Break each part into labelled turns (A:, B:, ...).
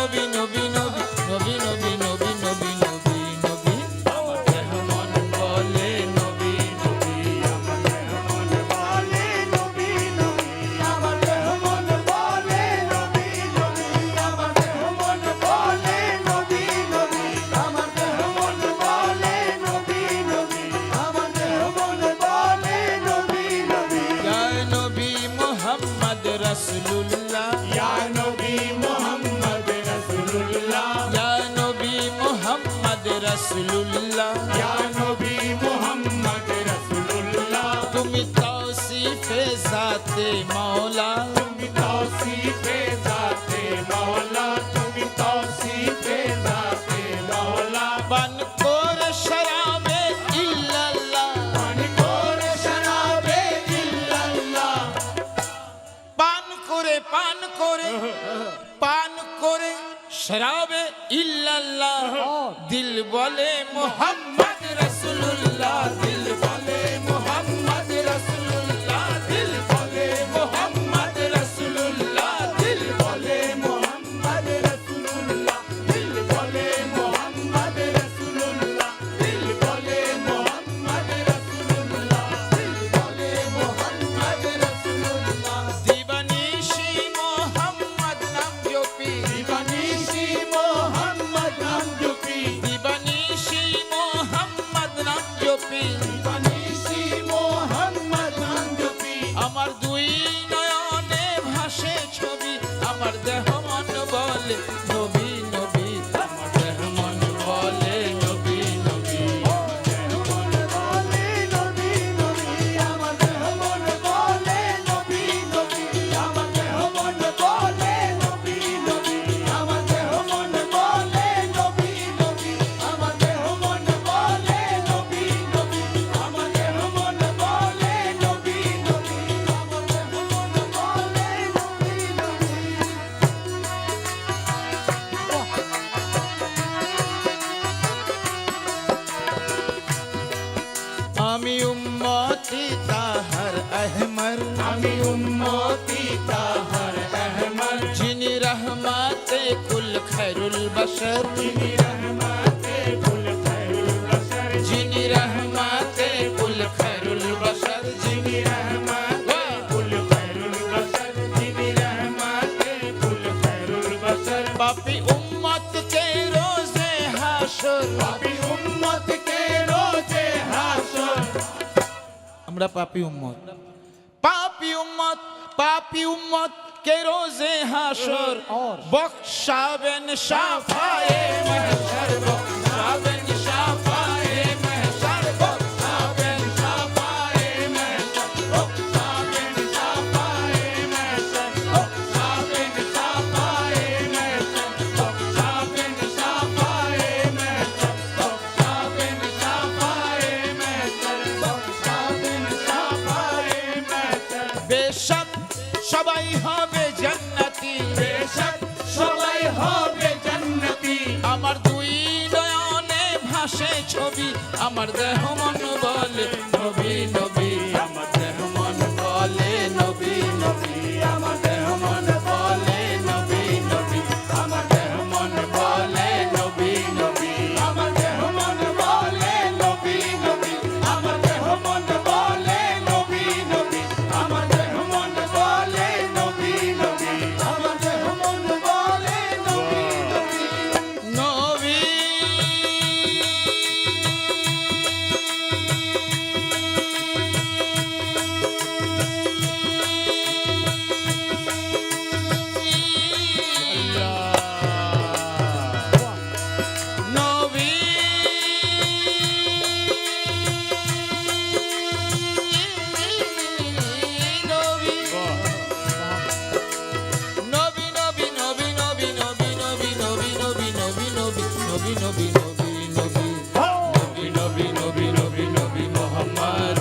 A: নবী নবী নবী নবী নবী নবী নবী নবী নবী আমার দেহ মন বলে নবী নবী
B: আমার দেহ মন বলে নবী নবী আমার দেহ মন বলে নবী নবী আমার দেহ মন বলে নবী নবী আমার দেহ মন বলে নবী নবী আমার দেহ মন বলে নবী নবী
A: ইয়া নবী মুহাম্মদ রাসূলুল্লাহ
B: ইয়া নবী মুহাম্মদ রাসূলুল্লাহ
A: ইয়া নবী মুহাম্মদ রাসূলুল্লাহ
B: ইয়া নবী মুহাম্মদ রাসূলুল্লাহ
A: তুমি তাওসিফে জাতে মাওলা
B: তুমি তৌসিফে জাতে মাওলা তুমি তৌসিফে জাতে মাওলা
A: পান করে শরাবে ইল্লাল্লাহ
B: পান করে শরাবে ইল্লাল্লাহ
A: পান করে শরাবে ইল্লাল্লাহ দিল বলে মুহাম্মদ রাসূলুল্লাহ দিল বলে মুহাম্মদ রাসূলুল্লাহ দিল বলে মুহাম্মদ রাসূলুল্লাহ দিল
B: বলে মুহাম্মদ রাসূলুল্লাহ দিল বলে মুহাম্মদ রাসূলুল্লাহ দিল বলে মুহাম্মদ রাসূলুল্লাহ দিল বলে মুহাম্মদ রাসূলুল্লাহ
A: দিবানিশি মুহাম্মদ নাম জপি
B: দিবানিশি মুহাম্মদ নাম জপি
A: দিবানিশি মুহাম্মদ নাম জপি
B: দিবানিশি মুহাম্মদ নাম জপি
A: আমার দুই নয়নে ভাসে ছবি আমার দেহ মন বলে নবী নবী আমার দেহ মন বলে নবী নবী
B: দেহ মন বলে নবী নবী আমার দেহ মন বলে নবী নবী আমার দেহ মন বলে নবী নবী আমার দেহ মন বলে নবী নবী আমার দেহ মন বলে নবী নবী আমার দেহ মন বলে নবী নবী আমার দেহ মন বলে নবী নবী
A: আমি উম্মতি তাহার আহমর
B: আমি উম্মতি তাহার আহমদ
A: যিনি রহমাতে কুল খৈরুল বশর
B: যিনি রহমতে কুল খৈরুল বশর
A: যিনি রহমাতে কুল খৈরুল বশর
B: যিনি রহমতে কুল খৈরুল বশর যিনি রহমতে কুল খৈরুল বশর
A: পাপী উম্মত কে রোজে হাশর
B: পাপী উম্মত কে রোজে হাশর
A: আমরা পাপী উম্মত, পাপী উম্মত के रोज़े हाशर बख्शाबन शाफाए महशर, बख्शाबन शाफाए महशर, बख्शाबन शाफाए महशर, बख्शाबन शाफाए महशर, बख्शाबन शाफाए महशर, बख्शाबन शाफाए महशर, बख्शाबन शाफाए महशर, बख्शाबन शाफाए महशर। बेशक সবাই হবে জান্নাতি, বেশক সবাই হবে জান্নাতি। আমার দুই নয়নে ভাসে ছবি, আমার দেহ মন বলে নবী নবী, আমার দেহ মন বলে নবী নবী, আমার দেহ মন বলে নবী নবী, আমার দেহ মন বলে নবী নবী, আমার দেহ মন বলে নবী নবী, আমার দেহ মন বলে নবী নবী, আমার দেহ মন বলে নবী নবী, আমার দেহ মন বলে নবী নবী নবী। নবী নবী নবী নবী নবী নবী নবী নবী নবী নবী নবী নবী নবী নবী নবী নবী নবী নবী মোহাম্মদ,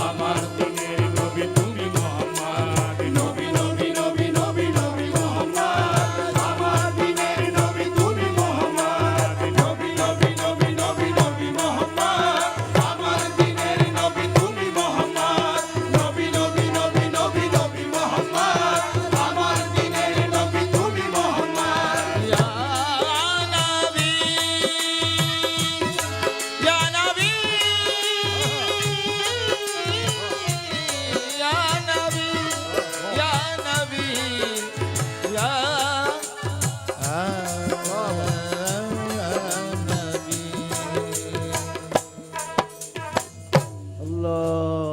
A: আমার দিনের নবী তুমি মোহাম্মদ, নবী নবী নবী নবী নবী মোহাম্মদ, আমার দিনের নবী তুমি মোহাম্মদ, নবী নবী নবী নবী নবী মোহাম্মদ, আমার দিনের নবী তুমি মোহাম্মদ, নবী নবী নবী নবী নবী মোহাম্মদ, আমার দিনের নবী তুমি মোহাম্মদ। ইয়া নবী, ইয়া নবী, ইয়া নবী, ইয়া নবী, ইয়া নবী।
B: আল্লাহ